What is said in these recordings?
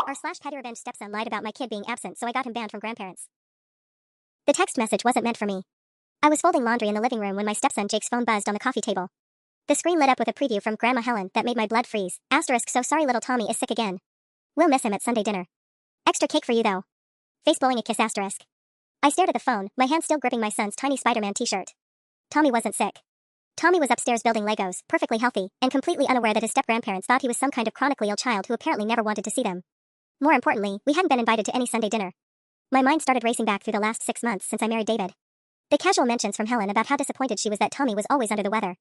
r/pettyrevenge stepson lied about my kid being absent, so I got him banned from grandparents. The text message wasn't meant for me. I was folding laundry in the living room when my stepson Jake's phone buzzed on the coffee table. The screen lit up with a preview from Grandma Helen that made my blood freeze. So sorry little Tommy is sick again. We'll miss him at Sunday dinner. Extra cake for you though. Face blowing a kiss. I stared at the phone, my hand still gripping my son's tiny Spider-Man t-shirt. Tommy wasn't sick. Tommy was upstairs building Legos, perfectly healthy, and completely unaware that his step-grandparents thought he was some kind of chronically ill child who apparently never wanted to see them. More importantly, we hadn't been invited to any Sunday dinner. My mind started racing back through the last 6 months since I married David. The casual mentions from Helen about how disappointed she was that Tommy was always under the weather.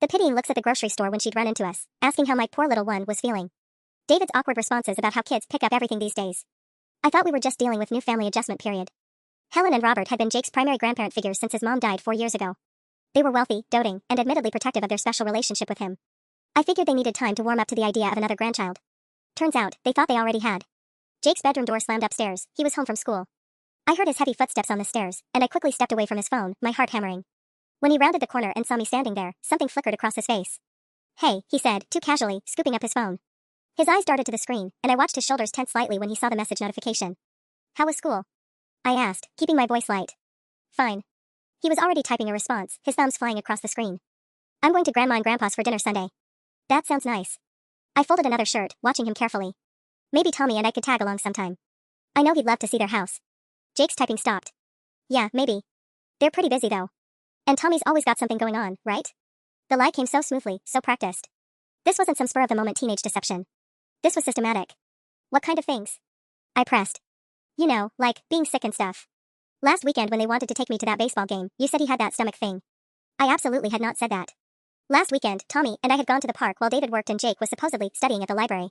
The pitying looks at the grocery store when she'd run into us, asking how my poor little one was feeling. David's awkward responses about how kids pick up everything these days. I thought we were just dealing with new family adjustment period. Helen and Robert had been Jake's primary grandparent figures since his mom died 4 years ago. They were wealthy, doting, and admittedly protective of their special relationship with him. I figured they needed time to warm up to the idea of another grandchild. Turns out, they thought they already had. Jake's bedroom door slammed upstairs. He was home from school. I heard his heavy footsteps on the stairs, and I quickly stepped away from his phone, my heart hammering. When he rounded the corner and saw me standing there, something flickered across his face. "Hey," he said, too casually, scooping up his phone. His eyes darted to the screen, and I watched his shoulders tense slightly when he saw the message notification. "How was school?" I asked, keeping my voice light. "Fine." He was already typing a response, his thumbs flying across the screen. "I'm going to Grandma and Grandpa's for dinner Sunday." "That sounds nice." I folded another shirt, watching him carefully. Maybe Tommy and I could tag along sometime. I know he'd love to see their house. Jake's typing stopped. "Yeah, maybe. They're pretty busy though. And Tommy's always got something going on, right?" The lie came so smoothly, so practiced. This wasn't some spur-of-the-moment teenage deception. This was systematic. "What kind of things?" I pressed. "You know, like, being sick and stuff. Last weekend when they wanted to take me to that baseball game, you said he had that stomach thing." I absolutely had not said that. Last weekend, Tommy and I had gone to the park while David worked and Jake was supposedly studying at the library.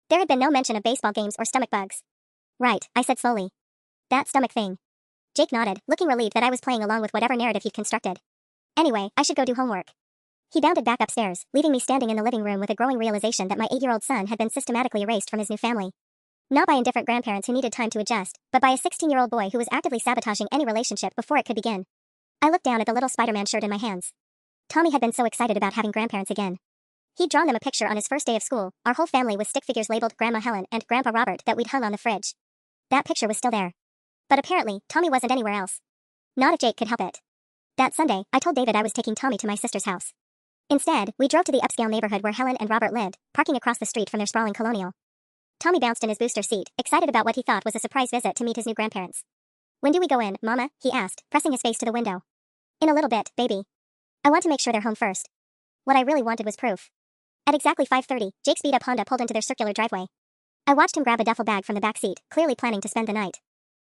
There had been no mention of baseball games or stomach bugs. "Right," I said slowly. "That stomach thing." Jake nodded, looking relieved that I was playing along with whatever narrative he'd constructed. "Anyway, I should go do homework." He bounded back upstairs, leaving me standing in the living room with a growing realization that my 8-year-old son had been systematically erased from his new family. Not by indifferent grandparents who needed time to adjust, but by a 16-year-old boy who was actively sabotaging any relationship before it could begin. I looked down at the little Spider-Man shirt in my hands. Tommy had been so excited about having grandparents again. He'd drawn them a picture on his first day of school, our whole family with stick figures labeled Grandma Helen and Grandpa Robert that we'd hung on the fridge. That picture was still there. But apparently, Tommy wasn't anywhere else. Not if Jake could help it. That Sunday, I told David I was taking Tommy to my sister's house. Instead, we drove to the upscale neighborhood where Helen and Robert lived, parking across the street from their sprawling colonial. Tommy bounced in his booster seat, excited about what he thought was a surprise visit to meet his new grandparents. "When do we go in, Mama?" he asked, pressing his face to the window. "In a little bit, baby. I want to make sure they're home first." What I really wanted was proof. At exactly 5:30, Jake's beat-up Honda pulled into their circular driveway. I watched him grab a duffel bag from the back seat, clearly planning to spend the night.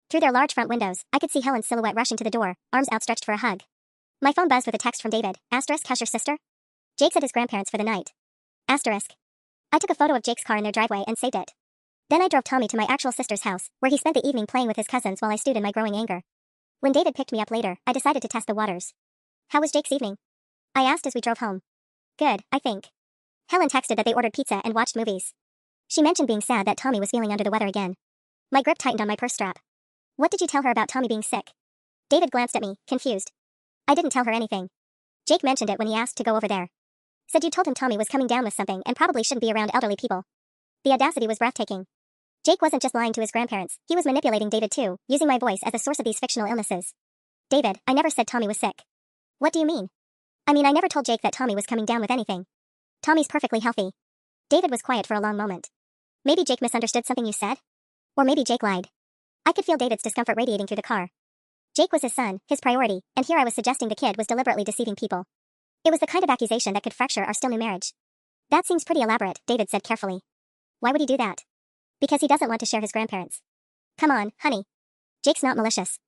Through their large front windows, I could see Helen's silhouette rushing to the door, arms outstretched for a hug. My phone buzzed with a text from David. "How's your sister?" Jake's at his grandparents for the night. I took a photo of Jake's car in their driveway and saved it. Then I drove Tommy to my actual sister's house, where he spent the evening playing with his cousins while I stewed in my growing anger. When David picked me up later, I decided to test the waters. "How was Jake's evening?" I asked as we drove home. "Good, I think." Helen texted that they ordered pizza and watched movies. She mentioned being sad that Tommy was feeling under the weather again. My grip tightened on my purse strap. "What did you tell her about Tommy being sick?" David glanced at me, confused. "I didn't tell her anything. Jake mentioned it when he asked to go over there. Said you told him Tommy was coming down with something and probably shouldn't be around elderly people." The audacity was breathtaking. Jake wasn't just lying to his grandparents, he was manipulating David too, using my voice as a source of these fictional illnesses. "David, I never said Tommy was sick." "What do you mean?" "I mean, I never told Jake that Tommy was coming down with anything. Tommy's perfectly healthy." David was quiet for a long moment. "Maybe Jake misunderstood something you said? Or maybe Jake lied." I could feel David's discomfort radiating through the car. Jake was his son, his priority, and here I was suggesting the kid was deliberately deceiving people. It was the kind of accusation that could fracture our still new marriage. "That seems pretty elaborate," David said carefully. "Why would he do that?" "Because he doesn't want to share his grandparents." "Come on, honey. Jake's not malicious.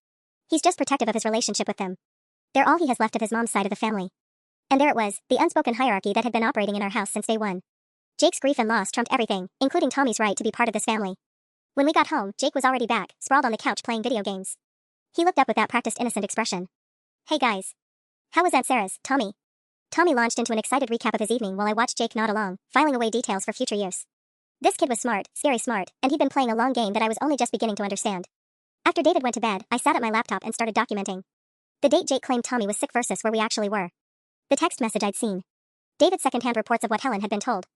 He's just protective of his relationship with them. They're all he has left of his mom's side of the family." And there it was, the unspoken hierarchy that had been operating in our house since day one. Jake's grief and loss trumped everything, including Tommy's right to be part of this family. When we got home, Jake was already back, sprawled on the couch playing video games. He looked up with that practiced innocent expression. "Hey guys. How was Aunt Sarah's, Tommy?" Tommy launched into an excited recap of his evening while I watched Jake nod along, filing away details for future use. This kid was smart, scary smart, and he'd been playing a long game that I was only just beginning to understand. After David went to bed, I sat at my laptop and started documenting. The date Jake claimed Tommy was sick versus where we actually were. The text message I'd seen. David's secondhand reports of what Helen had been told.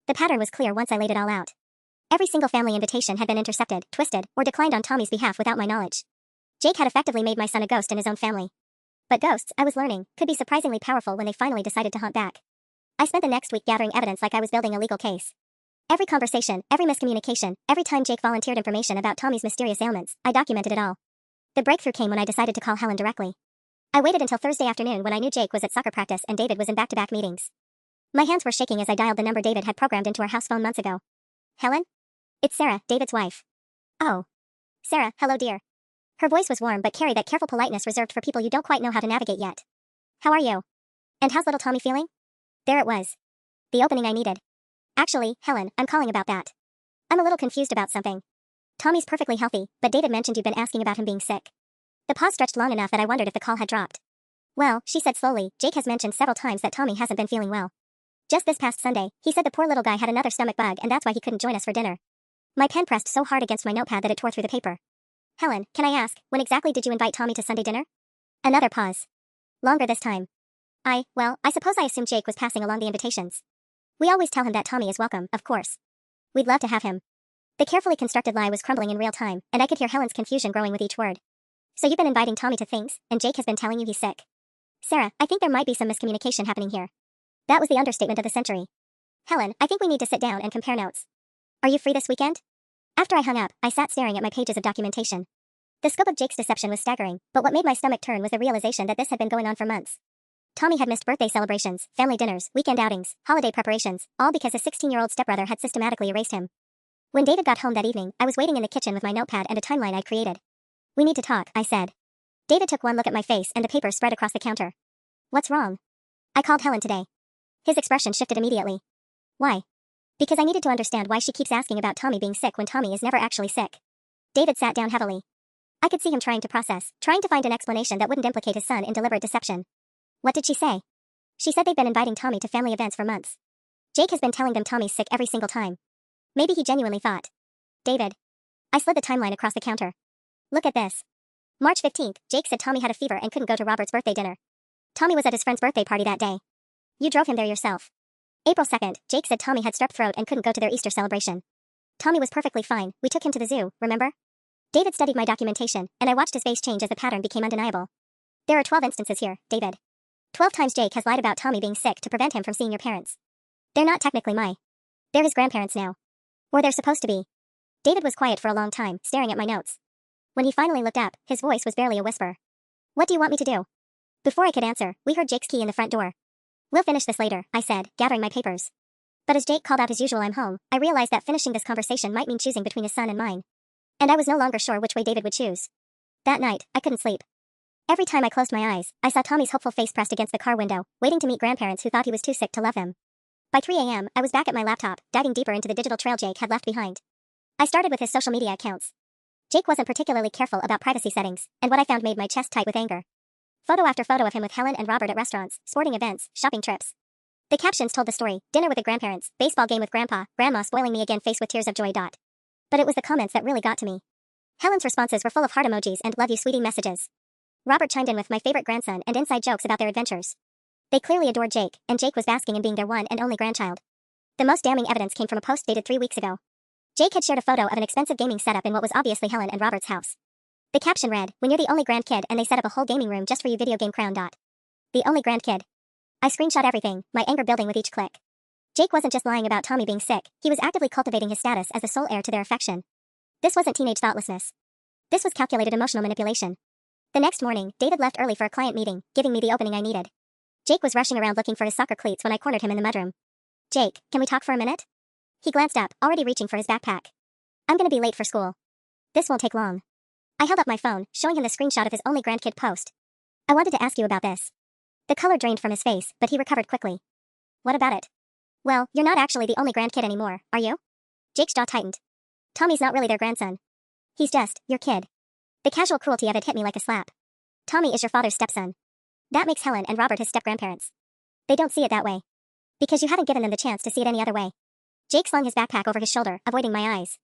The pattern was clear once I laid it all out. Every single family invitation had been intercepted, twisted, or declined on Tommy's behalf without my knowledge. Jake had effectively made my son a ghost in his own family. But ghosts, I was learning, could be surprisingly powerful when they finally decided to haunt back. I spent the next week gathering evidence like I was building a legal case. Every conversation, every miscommunication, every time Jake volunteered information about Tommy's mysterious ailments, I documented it all. The breakthrough came when I decided to call Helen directly. I waited until Thursday afternoon when I knew Jake was at soccer practice and David was in back-to-back meetings. My hands were shaking as I dialed the number David had programmed into our house phone months ago. Helen? It's Sarah, David's wife. Oh. Sarah, hello dear. Her voice was warm but carried that careful politeness reserved for people you don't quite know how to navigate yet. How are you? And how's little Tommy feeling? There it was. The opening I needed. Actually, Helen, I'm calling about that. I'm a little confused about something. Tommy's perfectly healthy, but David mentioned you'd been asking about him being sick. The pause stretched long enough that I wondered if the call had dropped. Well, she said slowly, Jake has mentioned several times that Tommy hasn't been feeling well. Just this past Sunday, he said the poor little guy had another stomach bug and that's why he couldn't join us for dinner. My pen pressed so hard against my notepad that it tore through the paper. Helen, can I ask, when exactly did you invite Tommy to Sunday dinner? Another pause. Longer this time. I suppose I assumed Jake was passing along the invitations. We always tell him that Tommy is welcome, of course. We'd love to have him. The carefully constructed lie was crumbling in real time, and I could hear Helen's confusion growing with each word. So you've been inviting Tommy to things, and Jake has been telling you he's sick. Sarah, I think there might be some miscommunication happening here. That was the understatement of the century. Helen, I think we need to sit down and compare notes. Are you free this weekend? After I hung up, I sat staring at my pages of documentation. The scope of Jake's deception was staggering, but what made my stomach turn was the realization that this had been going on for months. Tommy had missed birthday celebrations, family dinners, weekend outings, holiday preparations, all because his 16-year-old stepbrother had systematically erased him. When David got home that evening, I was waiting in the kitchen with my notepad and a timeline I'd created. We need to talk, I said. David took one look at my face and the paper spread across the counter. What's wrong? I called Helen today. His expression shifted immediately. Why? Because I needed to understand why she keeps asking about Tommy being sick when Tommy is never actually sick. David sat down heavily. I could see him trying to process, trying to find an explanation that wouldn't implicate his son in deliberate deception. What did she say? She said they've been inviting Tommy to family events for months. Jake has been telling them Tommy's sick every single time. Maybe he genuinely thought. David. I slid the timeline across the counter. Look at this. March 15th, Jake said Tommy had a fever and couldn't go to Robert's birthday dinner. Tommy was at his friend's birthday party that day. You drove him there yourself. April 2nd, Jake said Tommy had strep throat and couldn't go to their Easter celebration. Tommy was perfectly fine, we took him to the zoo, remember? David studied my documentation, and I watched his face change as the pattern became undeniable. There are 12 instances here, David. 12 times Jake has lied about Tommy being sick to prevent him from seeing your parents. They're not technically they're his grandparents now. Or they're supposed to be. David was quiet for a long time, staring at my notes. When he finally looked up, his voice was barely a whisper. What do you want me to do? Before I could answer, we heard Jake's key in the front door. We'll finish this later, I said, gathering my papers. But as Jake called out his usual I'm home, I realized that finishing this conversation might mean choosing between his son and mine. And I was no longer sure which way David would choose. That night, I couldn't sleep. Every time I closed my eyes, I saw Tommy's hopeful face pressed against the car window, waiting to meet grandparents who thought he was too sick to love him. By 3 a.m., I was back at my laptop, diving deeper into the digital trail Jake had left behind. I started with his social media accounts. Jake wasn't particularly careful about privacy settings, and what I found made my chest tight with anger. Photo after photo of him with Helen and Robert at restaurants, sporting events, shopping trips. The captions told the story: dinner with the grandparents, baseball game with grandpa, grandma spoiling me again, face with tears of joy. But it was the comments that really got to me. Helen's responses were full of heart emojis and love you sweetie messages. Robert chimed in with my favorite grandson and inside jokes about their adventures. They clearly adored Jake, and Jake was basking in being their one and only grandchild. The most damning evidence came from a post dated 3 weeks ago. Jake had shared a photo of an expensive gaming setup in what was obviously Helen and Robert's house. The caption read, when you're the only grandkid and they set up a whole gaming room just for you, video game crown. The only grandkid. I screenshot everything, my anger building with each click. Jake wasn't just lying about Tommy being sick, he was actively cultivating his status as the sole heir to their affection. This wasn't teenage thoughtlessness. This was calculated emotional manipulation. The next morning, David left early for a client meeting, giving me the opening I needed. Jake was rushing around looking for his soccer cleats when I cornered him in the mudroom. Jake, can we talk for a minute? He glanced up, already reaching for his backpack. I'm gonna be late for school. This won't take long. I held up my phone, showing him the screenshot of his only grandkid post. I wanted to ask you about this. The color drained from his face, but he recovered quickly. What about it? Well, you're not actually the only grandkid anymore, are you? Jake's jaw tightened. Tommy's not really their grandson. He's just your kid. The casual cruelty of it hit me like a slap. Tommy is your father's stepson. That makes Helen and Robert his step-grandparents. They don't see it that way. Because you haven't given them the chance to see it any other way. Jake slung his backpack over his shoulder, avoiding my eyes.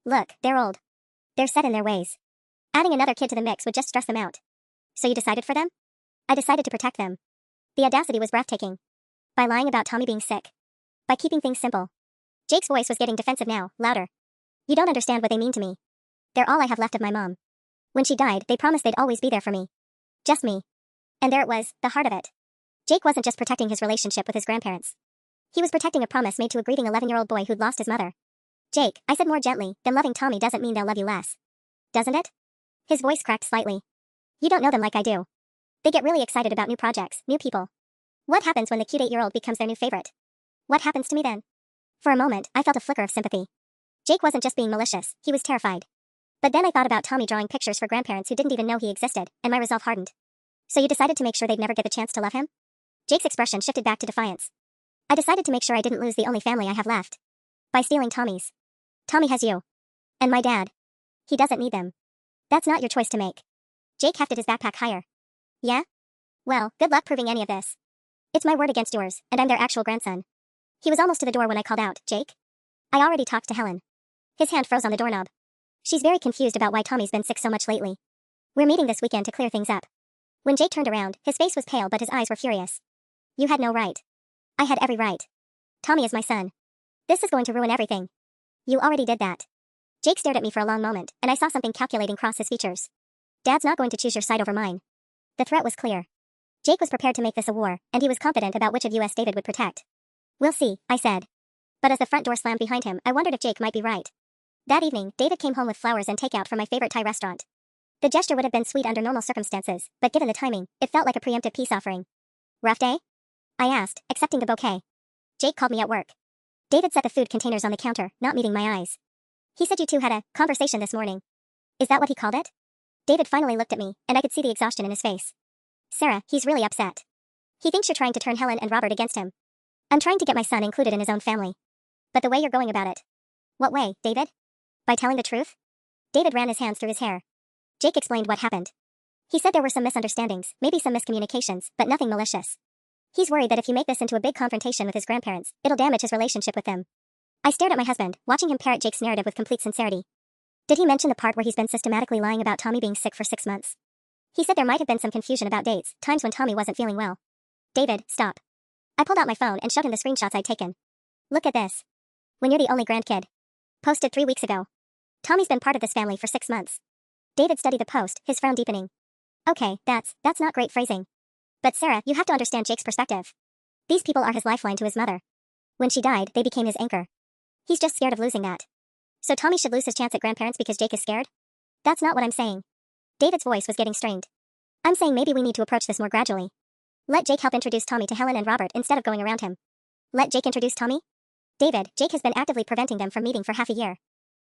Look, they're old. They're set in their ways. Adding another kid to the mix would just stress them out. So you decided for them? I decided to protect them. The audacity was breathtaking. By lying about Tommy being sick. By keeping things simple. Jake's voice was getting defensive now, louder. You don't understand what they mean to me. They're all I have left of my mom. When she died, they promised they'd always be there for me. Just me. And there it was, the heart of it. Jake wasn't just protecting his relationship with his grandparents. He was protecting a promise made to a grieving 11-year-old boy who'd lost his mother. Jake, I said more gently, them loving Tommy doesn't mean they'll love you less. Doesn't it? His voice cracked slightly. You don't know them like I do. They get really excited about new projects, new people. What happens when the cute 8-year-old becomes their new favorite? What happens to me then? For a moment, I felt a flicker of sympathy. Jake wasn't just being malicious, he was terrified. But then I thought about Tommy drawing pictures for grandparents who didn't even know he existed, and my resolve hardened. So you decided to make sure they'd never get the chance to love him? Jake's expression shifted back to defiance. I decided to make sure I didn't lose the only family I have left. By stealing Tommy's. Tommy has you. And my dad. He doesn't need them. That's not your choice to make. Jake hefted his backpack higher. Yeah? Well, good luck proving any of this. It's my word against yours, and I'm their actual grandson. He was almost to the door when I called out, Jake? I already talked to Helen. His hand froze on the doorknob. She's very confused about why Tommy's been sick so much lately. We're meeting this weekend to clear things up. When Jake turned around, his face was pale but his eyes were furious. You had no right. I had every right. Tommy is my son. This is going to ruin everything. You already did that. Jake stared at me for a long moment, and I saw something calculating cross his features. Dad's not going to choose your side over mine. The threat was clear. Jake was prepared to make this a war, and he was confident about which of us David would protect. We'll see, I said. But as the front door slammed behind him, I wondered if Jake might be right. That evening, David came home with flowers and takeout from my favorite Thai restaurant. The gesture would have been sweet under normal circumstances, but given the timing, it felt like a preemptive peace offering. Rough day? I asked, accepting the bouquet. Jake called me at work. David set the food containers on the counter, not meeting my eyes. He said you two had a conversation this morning. Is that what he called it? David finally looked at me, and I could see the exhaustion in his face. Sarah, he's really upset. He thinks you're trying to turn Helen and Robert against him. I'm trying to get my son included in his own family. But the way you're going about it. What way, David? By telling the truth? David ran his hands through his hair. Jake explained what happened. He said there were some misunderstandings, maybe some miscommunications, but nothing malicious. He's worried that if you make this into a big confrontation with his grandparents, it'll damage his relationship with them. I stared at my husband, watching him parrot Jake's narrative with complete sincerity. Did he mention the part where he's been systematically lying about Tommy being sick for 6 months? He said there might have been some confusion about dates, times when Tommy wasn't feeling well. David, stop. I pulled out my phone and showed him the screenshots I'd taken. Look at this. When you're the only grandkid. Posted 3 weeks ago. Tommy's been part of this family for 6 months. David studied the post, his frown deepening. Okay, that's not great phrasing. But Sarah, you have to understand Jake's perspective. These people are his lifeline to his mother. When she died, they became his anchor. He's just scared of losing that. So Tommy should lose his chance at grandparents because Jake is scared? That's not what I'm saying. David's voice was getting strained. I'm saying maybe we need to approach this more gradually. Let Jake help introduce Tommy to Helen and Robert instead of going around him. Let Jake introduce Tommy? David, Jake has been actively preventing them from meeting for half a year.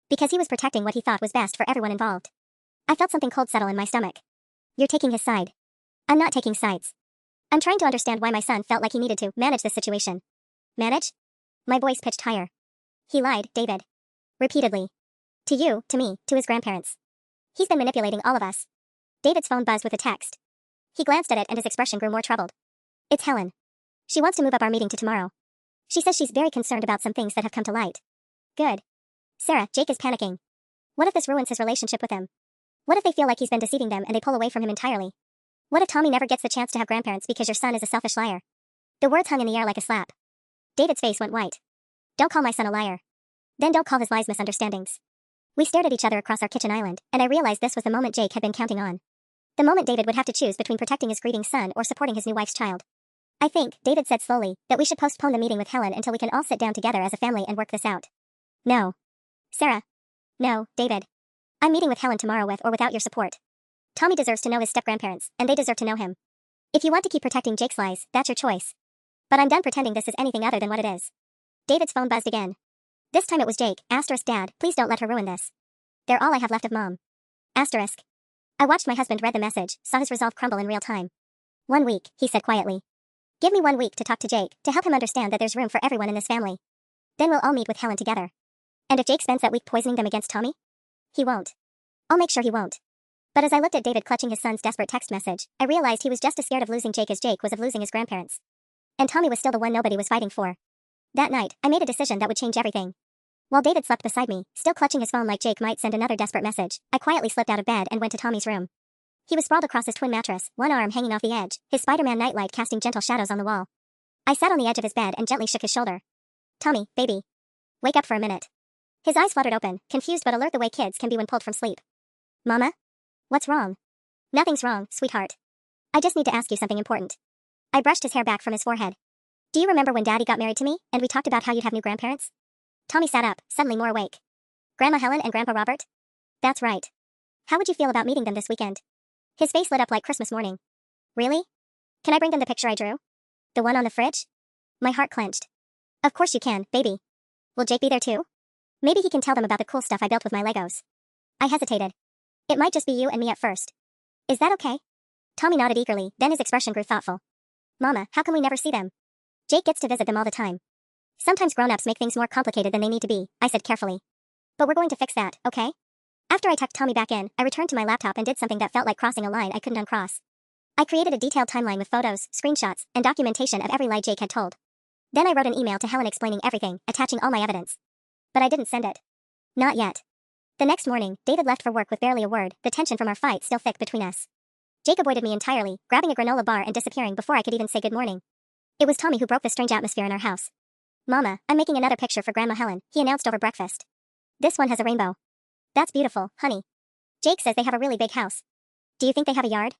Because he was protecting what he thought was best for everyone involved. I felt something cold settle in my stomach. You're taking his side. I'm not taking sides. I'm trying to understand why my son felt like he needed to manage this situation. Manage? My voice pitched higher. He lied, David. Repeatedly. To you, to me, to his grandparents. He's been manipulating all of us. David's phone buzzed with a text. He glanced at it and his expression grew more troubled. It's Helen. She wants to move up our meeting to tomorrow. She says she's very concerned about some things that have come to light. Good. Sarah, Jake is panicking. What if this ruins his relationship with him? What if they feel like he's been deceiving them and they pull away from him entirely? What if Tommy never gets the chance to have grandparents because your son is a selfish liar? The words hung in the air like a slap. David's face went white. Don't call my son a liar. Then don't call his lies misunderstandings. We stared at each other across our kitchen island, and I realized this was the moment Jake had been counting on. The moment David would have to choose between protecting his grieving son or supporting his new wife's child. I think, David said slowly, that we should postpone the meeting with Helen until we can all sit down together as a family and work this out. No. Sarah. No, David. I'm meeting with Helen tomorrow with or without your support. Tommy deserves to know his step-grandparents, and they deserve to know him. If you want to keep protecting Jake's lies, that's your choice. But I'm done pretending this is anything other than what it is. David's phone buzzed again. This time it was Jake, *Dad, please don't let her ruin this. They're all I have left of Mom. *. I watched my husband read the message, saw his resolve crumble in real time. 1 week, he said quietly. Give me 1 week to talk to Jake, to help him understand that there's room for everyone in this family. Then we'll all meet with Helen together. And if Jake spends that week poisoning them against Tommy? He won't. I'll make sure he won't. But as I looked at David clutching his son's desperate text message, I realized he was just as scared of losing Jake as Jake was of losing his grandparents. And Tommy was still the one nobody was fighting for. That night, I made a decision that would change everything. While David slept beside me, still clutching his phone like Jake might send another desperate message, I quietly slipped out of bed and went to Tommy's room. He was sprawled across his twin mattress, one arm hanging off the edge, his Spider-Man nightlight casting gentle shadows on the wall. I sat on the edge of his bed and gently shook his shoulder. Tommy, baby. Wake up for a minute. His eyes fluttered open, confused but alert the way kids can be when pulled from sleep. Mama? What's wrong? Nothing's wrong, sweetheart. I just need to ask you something important. I brushed his hair back from his forehead. Do you remember when Daddy got married to me, and we talked about how you'd have new grandparents? Tommy sat up, suddenly more awake. Grandma Helen and Grandpa Robert? That's right. How would you feel about meeting them this weekend? His face lit up like Christmas morning. Really? Can I bring them the picture I drew? The one on the fridge? My heart clenched. Of course you can, baby. Will Jake be there too? Maybe he can tell them about the cool stuff I built with my Legos. I hesitated. It might just be you and me at first. Is that okay? Tommy nodded eagerly, then his expression grew thoughtful. Mama, how come we never see them? Jake gets to visit them all the time. Sometimes grown-ups make things more complicated than they need to be, I said carefully. But we're going to fix that, okay? After I tucked Tommy back in, I returned to my laptop and did something that felt like crossing a line I couldn't uncross. I created a detailed timeline with photos, screenshots, and documentation of every lie Jake had told. Then I wrote an email to Helen explaining everything, attaching all my evidence. But I didn't send it. Not yet. The next morning, David left for work with barely a word, the tension from our fight still thick between us. Jake avoided me entirely, grabbing a granola bar and disappearing before I could even say good morning. It was Tommy who broke the strange atmosphere in our house. Mama, I'm making another picture for Grandma Helen, he announced over breakfast. This one has a rainbow. That's beautiful, honey. Jake says they have a really big house. Do you think they have a yard?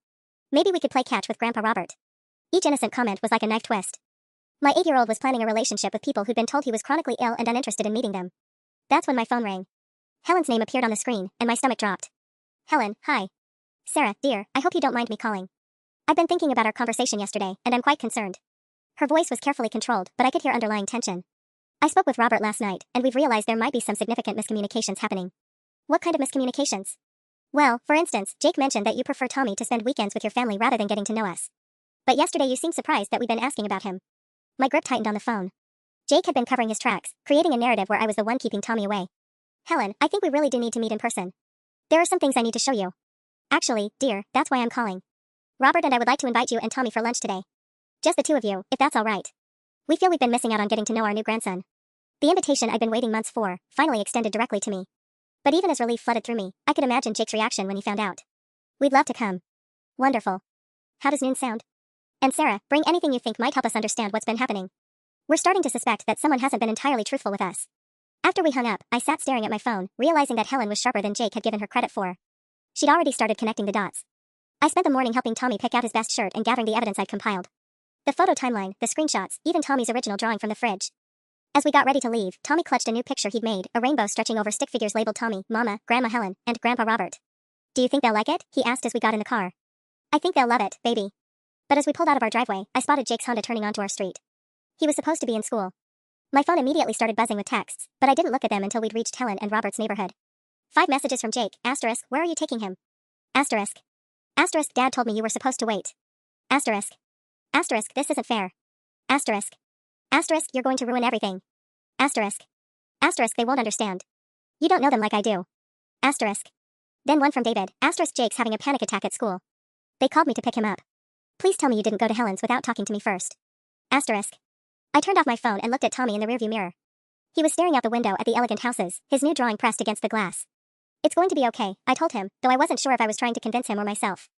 Maybe we could play catch with Grandpa Robert. Each innocent comment was like a knife twist. My 8-year-old was planning a relationship with people who'd been told he was chronically ill and uninterested in meeting them. That's when my phone rang. Helen's name appeared on the screen, and my stomach dropped. Helen, hi. Sarah, dear, I hope you don't mind me calling. I've been thinking about our conversation yesterday, and I'm quite concerned. Her voice was carefully controlled, but I could hear underlying tension. I spoke with Robert last night, and we've realized there might be some significant miscommunications happening. What kind of miscommunications? Well, for instance, Jake mentioned that you prefer Tommy to spend weekends with your family rather than getting to know us. But yesterday you seemed surprised that we'd been asking about him. My grip tightened on the phone. Jake had been covering his tracks, creating a narrative where I was the one keeping Tommy away. Helen, I think we really do need to meet in person. There are some things I need to show you. Actually, dear, that's why I'm calling. Robert and I would like to invite you and Tommy for lunch today. Just the two of you, if that's all right. We feel we've been missing out on getting to know our new grandson. The invitation I'd been waiting months for, finally extended directly to me. But even as relief flooded through me, I could imagine Jake's reaction when he found out. We'd love to come. Wonderful. How does noon sound? And Sarah, bring anything you think might help us understand what's been happening. We're starting to suspect that someone hasn't been entirely truthful with us. After we hung up, I sat staring at my phone, realizing that Helen was sharper than Jake had given her credit for. She'd already started connecting the dots. I spent the morning helping Tommy pick out his best shirt and gathering the evidence I'd compiled. The photo timeline, the screenshots, even Tommy's original drawing from the fridge. As we got ready to leave, Tommy clutched a new picture he'd made, a rainbow stretching over stick figures labeled Tommy, Mama, Grandma Helen, and Grandpa Robert. Do you think they'll like it? He asked as we got in the car. I think they'll love it, baby. But as we pulled out of our driveway, I spotted Jake's Honda turning onto our street. He was supposed to be in school. My phone immediately started buzzing with texts, but I didn't look at them until we'd reached Helen and Robert's neighborhood. 5 messages from Jake, asterisk, where are you taking him? Asterisk. Asterisk, Dad told me you were supposed to wait. Asterisk. Asterisk, this isn't fair. Asterisk. Asterisk, you're going to ruin everything. Asterisk. Asterisk, they won't understand. You don't know them like I do. Asterisk. Then one from David, asterisk, Jake's having a panic attack at school. They called me to pick him up. Please tell me you didn't go to Helen's without talking to me first. Asterisk. I turned off my phone and looked at Tommy in the rearview mirror. He was staring out the window at the elegant houses, his new drawing pressed against the glass. It's going to be okay, I told him, though I wasn't sure if I was trying to convince him or myself.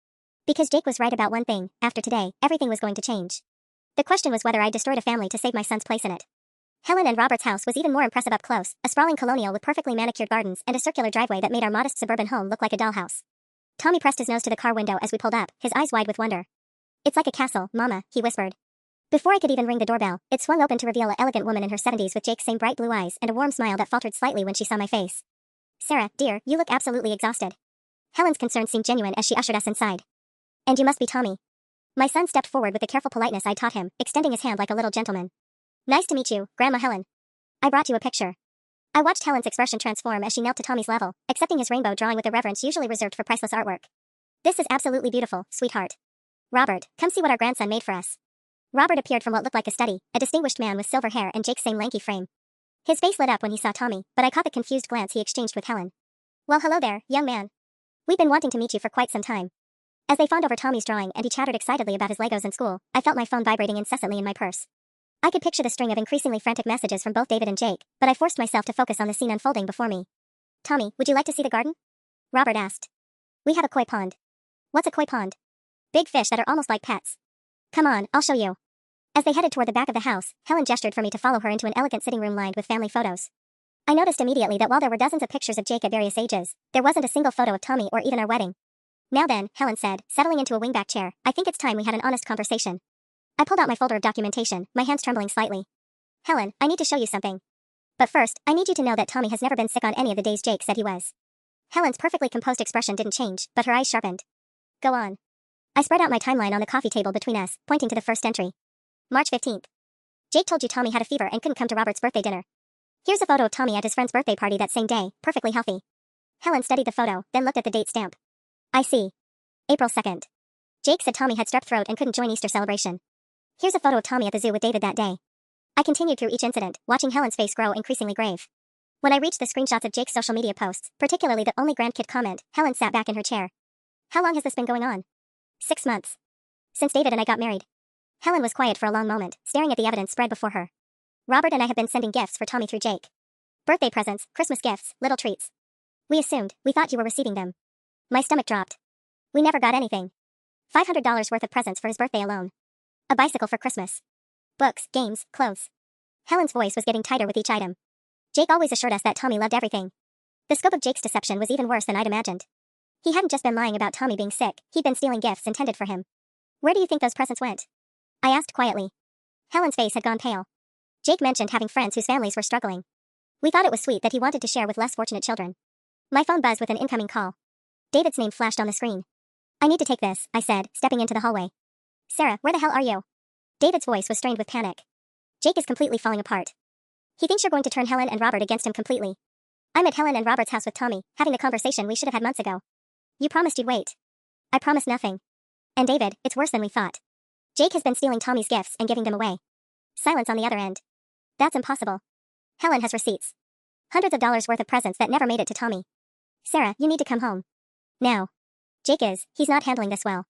Because Jake was right about one thing, after today, everything was going to change. The question was whether I destroyed a family to save my son's place in it. Helen and Robert's house was even more impressive up close, a sprawling colonial with perfectly manicured gardens and a circular driveway that made our modest suburban home look like a dollhouse. Tommy pressed his nose to the car window as we pulled up, his eyes wide with wonder. It's like a castle, Mama, he whispered. Before I could even ring the doorbell, it swung open to reveal an elegant woman in her 70s with Jake's same bright blue eyes and a warm smile that faltered slightly when she saw my face. Sarah, dear, you look absolutely exhausted. Helen's concern seemed genuine as she ushered us inside. And you must be Tommy. My son stepped forward with the careful politeness I taught him, extending his hand like a little gentleman. Nice to meet you, Grandma Helen. I brought you a picture. I watched Helen's expression transform as she knelt to Tommy's level, accepting his rainbow drawing with the reverence usually reserved for priceless artwork. This is absolutely beautiful, sweetheart. Robert, come see what our grandson made for us. Robert appeared from what looked like a study, a distinguished man with silver hair and Jake's same lanky frame. His face lit up when he saw Tommy, but I caught the confused glance he exchanged with Helen. Well, hello there, young man. We've been wanting to meet you for quite some time. As they fawned over Tommy's drawing and he chattered excitedly about his Legos in school, I felt my phone vibrating incessantly in my purse. I could picture the string of increasingly frantic messages from both David and Jake, but I forced myself to focus on the scene unfolding before me. Tommy, would you like to see the garden? Robert asked. We have a koi pond. What's a koi pond? Big fish that are almost like pets. Come on, I'll show you. As they headed toward the back of the house, Helen gestured for me to follow her into an elegant sitting room lined with family photos. I noticed immediately that while there were dozens of pictures of Jake at various ages, there wasn't a single photo of Tommy or even our wedding. Now then, Helen said, settling into a wingback chair, I think it's time we had an honest conversation. I pulled out my folder of documentation, my hands trembling slightly. Helen, I need to show you something. But first, I need you to know that Tommy has never been sick on any of the days Jake said he was. Helen's perfectly composed expression didn't change, but her eyes sharpened. Go on. I spread out my timeline on the coffee table between us, pointing to the first entry. March 15th. Jake told you Tommy had a fever and couldn't come to Robert's birthday dinner. Here's a photo of Tommy at his friend's birthday party that same day, perfectly healthy. Helen studied the photo, then looked at the date stamp. I see. April 2nd. Jake said Tommy had strep throat and couldn't join Easter celebration. Here's a photo of Tommy at the zoo with David that day. I continued through each incident, watching Helen's face grow increasingly grave. When I reached the screenshots of Jake's social media posts, particularly the only grandkid comment, Helen sat back in her chair. How long has this been going on? 6 months. Since David and I got married. Helen was quiet for a long moment, staring at the evidence spread before her. Robert and I have been sending gifts for Tommy through Jake. Birthday presents, Christmas gifts, little treats. We thought you were receiving them. My stomach dropped. We never got anything. $500 worth of presents for his birthday alone. A bicycle for Christmas. Books, games, clothes. Helen's voice was getting tighter with each item. Jake always assured us that Tommy loved everything. The scope of Jake's deception was even worse than I'd imagined. He hadn't just been lying about Tommy being sick, he'd been stealing gifts intended for him. Where do you think those presents went? I asked quietly. Helen's face had gone pale. Jake mentioned having friends whose families were struggling. We thought it was sweet that he wanted to share with less fortunate children. My phone buzzed with an incoming call. David's name flashed on the screen. I need to take this, I said, stepping into the hallway. Sarah, where the hell are you? David's voice was strained with panic. Jake is completely falling apart. He thinks you're going to turn Helen and Robert against him completely. I'm at Helen and Robert's house with Tommy, having the conversation we should have had months ago. You promised you'd wait. I promised nothing. And David, it's worse than we thought. Jake has been stealing Tommy's gifts and giving them away. Silence on the other end. That's impossible. Helen has receipts. Hundreds of dollars worth of presents that never made it to Tommy. Sarah, you need to come home. Now. He's not handling this well.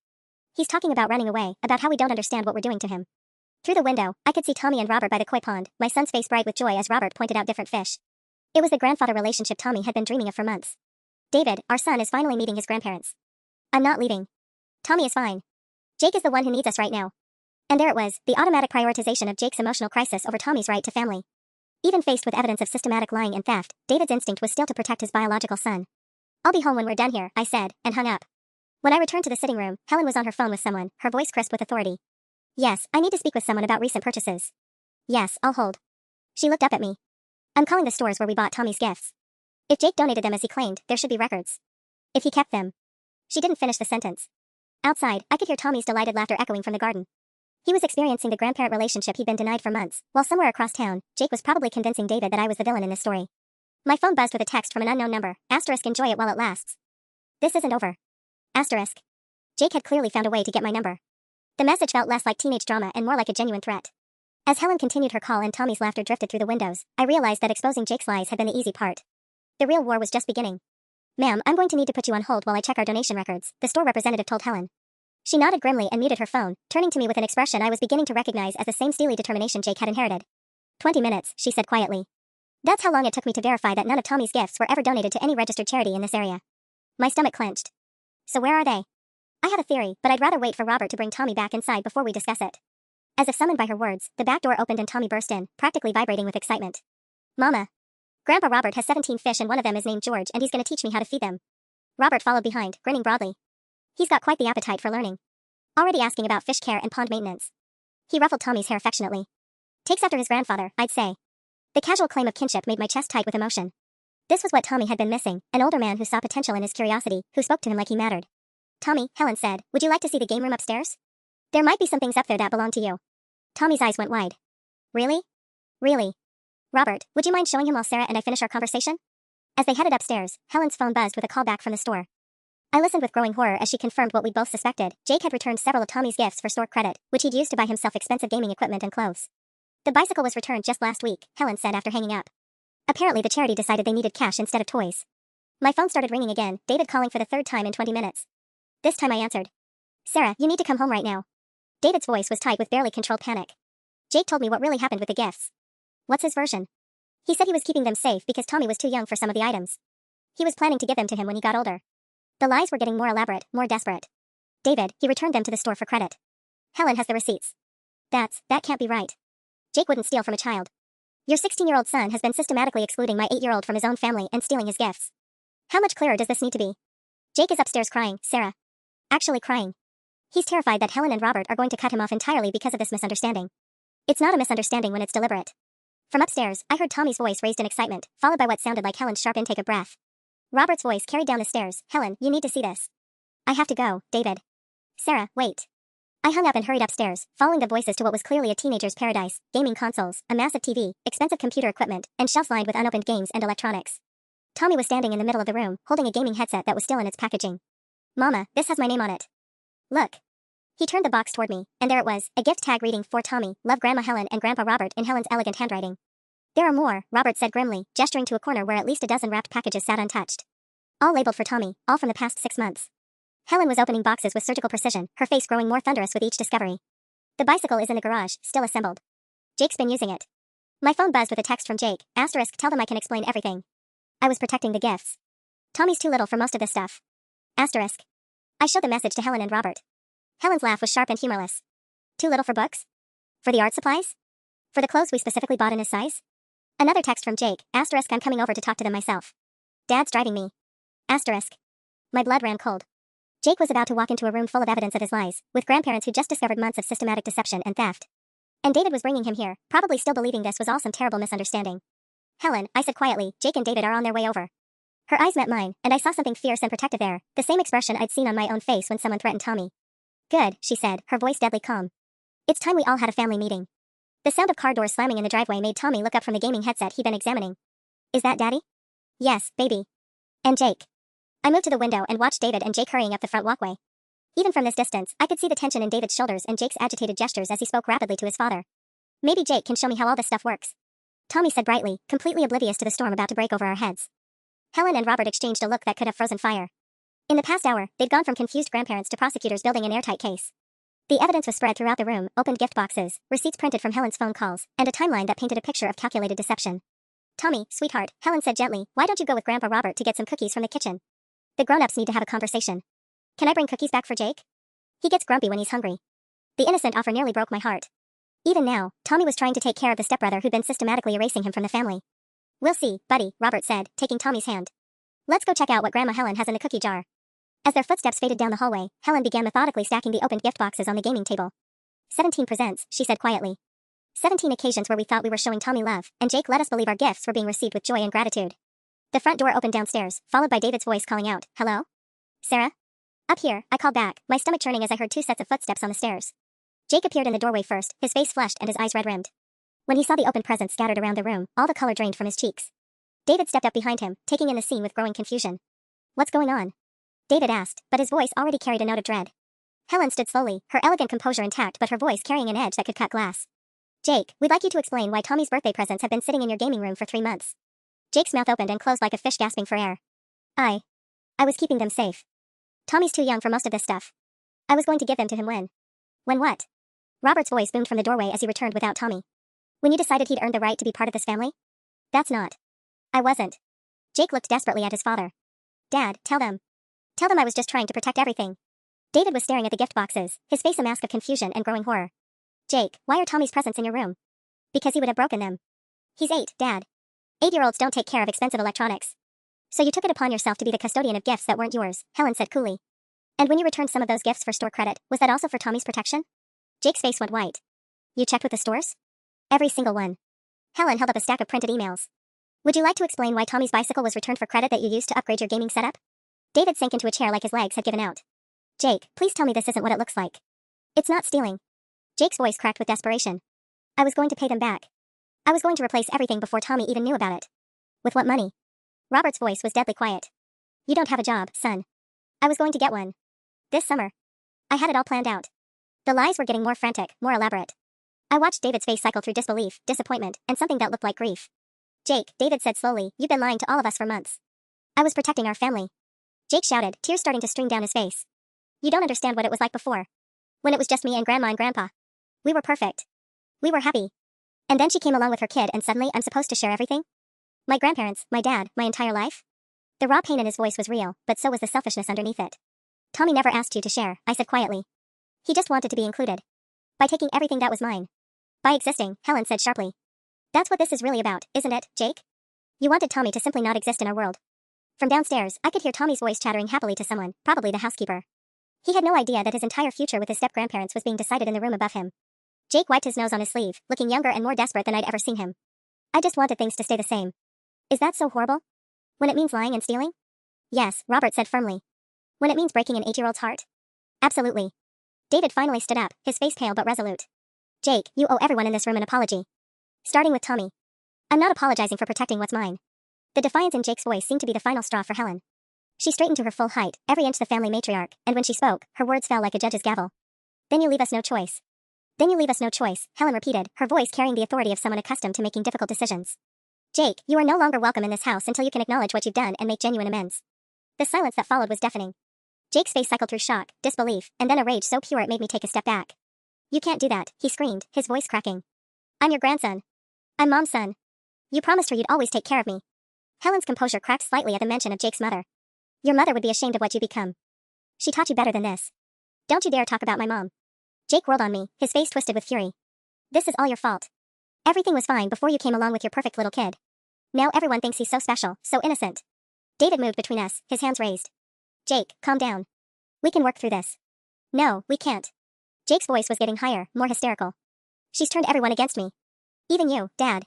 He's talking about running away, about how we don't understand what we're doing to him. Through the window, I could see Tommy and Robert by the koi pond, my son's face bright with joy as Robert pointed out different fish. It was the grandfather relationship Tommy had been dreaming of for months. David, our son, is finally meeting his grandparents. I'm not leaving. Tommy is fine. Jake is the one who needs us right now. And there it was, the automatic prioritization of Jake's emotional crisis over Tommy's right to family. Even faced with evidence of systematic lying and theft, David's instinct was still to protect his biological son. I'll be home when we're done here, I said, and hung up. When I returned to the sitting room, Helen was on her phone with someone, her voice crisp with authority. Yes, I need to speak with someone about recent purchases. Yes, I'll hold. She looked up at me. I'm calling the stores where we bought Tommy's gifts. If Jake donated them as he claimed, there should be records. If he kept them. She didn't finish the sentence. Outside, I could hear Tommy's delighted laughter echoing from the garden. He was experiencing the grandparent relationship he'd been denied for months, while somewhere across town, Jake was probably convincing David that I was the villain in this story. My phone buzzed with a text from an unknown number, * enjoy it while it lasts. This isn't over. *. Jake had clearly found a way to get my number. The message felt less like teenage drama and more like a genuine threat. As Helen continued her call and Tommy's laughter drifted through the windows, I realized that exposing Jake's lies had been the easy part. The real war was just beginning. Ma'am, I'm going to need to put you on hold while I check our donation records, the store representative told Helen. She nodded grimly and muted her phone, turning to me with an expression I was beginning to recognize as the same steely determination Jake had inherited. 20 minutes, she said quietly. That's how long it took me to verify that none of Tommy's gifts were ever donated to any registered charity in this area. My stomach clenched. So where are they? I had a theory, but I'd rather wait for Robert to bring Tommy back inside before we discuss it. As if summoned by her words, the back door opened and Tommy burst in, practically vibrating with excitement. Mama. Grandpa Robert has 17 fish and one of them is named George and he's gonna teach me how to feed them. Robert followed behind, grinning broadly. He's got quite the appetite for learning. Already asking about fish care and pond maintenance. He ruffled Tommy's hair affectionately. Takes after his grandfather, I'd say. The casual claim of kinship made my chest tight with emotion. This was what Tommy had been missing, an older man who saw potential in his curiosity, who spoke to him like he mattered. Tommy, Helen said, would you like to see the game room upstairs? There might be some things up there that belong to you. Tommy's eyes went wide. Really? Really? Robert, would you mind showing him while Sarah and I finish our conversation? As they headed upstairs, Helen's phone buzzed with a call back from the store. I listened with growing horror as she confirmed what we'd both suspected. Jake had returned several of Tommy's gifts for store credit, which he'd used to buy himself expensive gaming equipment and clothes. The bicycle was returned just last week, Helen said after hanging up. Apparently the charity decided they needed cash instead of toys. My phone started ringing again, David calling for the third time in 20 minutes. This time I answered. Sarah, you need to come home right now. David's voice was tight with barely controlled panic. Jake told me what really happened with the gifts. What's his version? He said he was keeping them safe because Tommy was too young for some of the items. He was planning to give them to him when he got older. The lies were getting more elaborate, more desperate. David, he returned them to the store for credit. Helen has the receipts. That can't be right. Jake wouldn't steal from a child. Your 16-year-old son has been systematically excluding my 8-year-old from his own family and stealing his gifts. How much clearer does this need to be? Jake is upstairs crying, Sarah. Actually crying. He's terrified that Helen and Robert are going to cut him off entirely because of this misunderstanding. It's not a misunderstanding when it's deliberate. From upstairs, I heard Tommy's voice raised in excitement, followed by what sounded like Helen's sharp intake of breath. Robert's voice carried down the stairs. Helen, you need to see this. I have to go, David. Sarah, wait. I hung up and hurried upstairs, following the voices to what was clearly a teenager's paradise: gaming consoles, a massive TV, expensive computer equipment, and shelves lined with unopened games and electronics. Tommy was standing in the middle of the room, holding a gaming headset that was still in its packaging. Mama, this has my name on it. Look. He turned the box toward me, and there it was, a gift tag reading, "For Tommy, love Grandma Helen and Grandpa Robert," in Helen's elegant handwriting. There are more, Robert said grimly, gesturing to a corner where at least a dozen wrapped packages sat untouched. All labeled for Tommy, all from the past 6 months. Helen was opening boxes with surgical precision, her face growing more thunderous with each discovery. The bicycle is in the garage, still assembled. Jake's been using it. My phone buzzed with a text from Jake, *, tell them I can explain everything. I was protecting the gifts. Tommy's too little for most of this stuff. *. I showed the message to Helen and Robert. Helen's laugh was sharp and humorless. Too little for books? For the art supplies? For the clothes we specifically bought in his size? Another text from Jake, *, I'm coming over to talk to them myself. Dad's driving me. *. My blood ran cold. Jake was about to walk into a room full of evidence of his lies, with grandparents who just discovered months of systematic deception and theft. And David was bringing him here, probably still believing this was all some terrible misunderstanding. Helen, I said quietly, Jake and David are on their way over. Her eyes met mine, and I saw something fierce and protective there, the same expression I'd seen on my own face when someone threatened Tommy. Good, she said, her voice deadly calm. It's time we all had a family meeting. The sound of car doors slamming in the driveway made Tommy look up from the gaming headset he'd been examining. Is that Daddy? Yes, baby. And Jake. I moved to the window and watched David and Jake hurrying up the front walkway. Even from this distance, I could see the tension in David's shoulders and Jake's agitated gestures as he spoke rapidly to his father. Maybe Jake can show me how all this stuff works. Tommy said brightly, completely oblivious to the storm about to break over our heads. Helen and Robert exchanged a look that could have frozen fire. In the past hour, they'd gone from confused grandparents to prosecutors building an airtight case. The evidence was spread throughout the room, opened gift boxes, receipts printed from Helen's phone calls, and a timeline that painted a picture of calculated deception. Tommy, sweetheart, Helen said gently, why don't you go with Grandpa Robert to get some cookies from the kitchen? The grown-ups need to have a conversation. Can I bring cookies back for Jake? He gets grumpy when he's hungry. The innocent offer nearly broke my heart. Even now, Tommy was trying to take care of the stepbrother who'd been systematically erasing him from the family. We'll see, buddy, Robert said, taking Tommy's hand. Let's go check out what Grandma Helen has in the cookie jar. As their footsteps faded down the hallway, Helen began methodically stacking the opened gift boxes on the gaming table. 17 presents, she said quietly. 17 occasions where we thought we were showing Tommy love, and Jake let us believe our gifts were being received with joy and gratitude. The front door opened downstairs, followed by David's voice calling out, hello? Sarah? Up here, I called back, my stomach churning as I heard 2 sets of footsteps on the stairs. Jake appeared in the doorway first, his face flushed and his eyes red-rimmed. When he saw the open presents scattered around the room, all the color drained from his cheeks. David stepped up behind him, taking in the scene with growing confusion. What's going on? David asked, but his voice already carried a note of dread. Helen stood slowly, her elegant composure intact but her voice carrying an edge that could cut glass. Jake, we'd like you to explain why Tommy's birthday presents have been sitting in your gaming room for 3 months. Jake's mouth opened and closed like a fish gasping for air. I was keeping them safe. Tommy's too young for most of this stuff. I was going to give them to him when. When what? Robert's voice boomed from the doorway as he returned without Tommy. When you decided he'd earned the right to be part of this family? That's not. I wasn't. Jake looked desperately at his father. Dad, tell them. Tell them I was just trying to protect everything. David was staring at the gift boxes, his face a mask of confusion and growing horror. Jake, why are Tommy's presents in your room? Because he would have broken them. He's 8, Dad. 8-year-olds don't take care of expensive electronics. So you took it upon yourself to be the custodian of gifts that weren't yours, Helen said coolly. And when you returned some of those gifts for store credit, was that also for Tommy's protection? Jake's face went white. You checked with the stores? Every single one. Helen held up a stack of printed emails. Would you like to explain why Tommy's bicycle was returned for credit that you used to upgrade your gaming setup? David sank into a chair like his legs had given out. Jake, please tell me this isn't what it looks like. It's not stealing. Jake's voice cracked with desperation. I was going to pay them back. I was going to replace everything before Tommy even knew about it. With what money? Robert's voice was deadly quiet. You don't have a job, son. I was going to get one. This summer. I had it all planned out. The lies were getting more frantic, more elaborate. I watched David's face cycle through disbelief, disappointment, and something that looked like grief. Jake, David said slowly, you've been lying to all of us for months. I was protecting our family. Jake shouted, tears starting to stream down his face. You don't understand what it was like before. When it was just me and Grandma and Grandpa. We were perfect. We were happy. And then she came along with her kid and suddenly I'm supposed to share everything? My grandparents, my dad, my entire life? The raw pain in his voice was real, but so was the selfishness underneath it. Tommy never asked you to share, I said quietly. He just wanted to be included. By taking everything that was mine. By existing, Helen said sharply. That's what this is really about, isn't it, Jake? You wanted Tommy to simply not exist in our world. From downstairs, I could hear Tommy's voice chattering happily to someone, probably the housekeeper. He had no idea that his entire future with his step-grandparents was being decided in the room above him. Jake wiped his nose on his sleeve, looking younger and more desperate than I'd ever seen him. I just wanted things to stay the same. Is that so horrible? When it means lying and stealing? Yes, Robert said firmly. When it means breaking an 8-year-old's heart? Absolutely. David finally stood up, his face pale but resolute. Jake, you owe everyone in this room an apology. Starting with Tommy. I'm not apologizing for protecting what's mine. The defiance in Jake's voice seemed to be the final straw for Helen. She straightened to her full height, every inch the family matriarch, and when she spoke, her words fell like a judge's gavel. Then you leave us no choice. Then you leave us no choice, Helen repeated, her voice carrying the authority of someone accustomed to making difficult decisions. Jake, you are no longer welcome in this house until you can acknowledge what you've done and make genuine amends. The silence that followed was deafening. Jake's face cycled through shock, disbelief, and then a rage so pure it made me take a step back. You can't do that, he screamed, his voice cracking. I'm your grandson. I'm Mom's son. You promised her you'd always take care of me. Helen's composure cracked slightly at the mention of Jake's mother. Your mother would be ashamed of what you become. She taught you better than this. Don't you dare talk about my mom. Jake whirled on me, his face twisted with fury. This is all your fault. Everything was fine before you came along with your perfect little kid. Now everyone thinks he's so special, so innocent. David moved between us, his hands raised. Jake, calm down. We can work through this. No, we can't. Jake's voice was getting higher, more hysterical. She's turned everyone against me. Even you, Dad.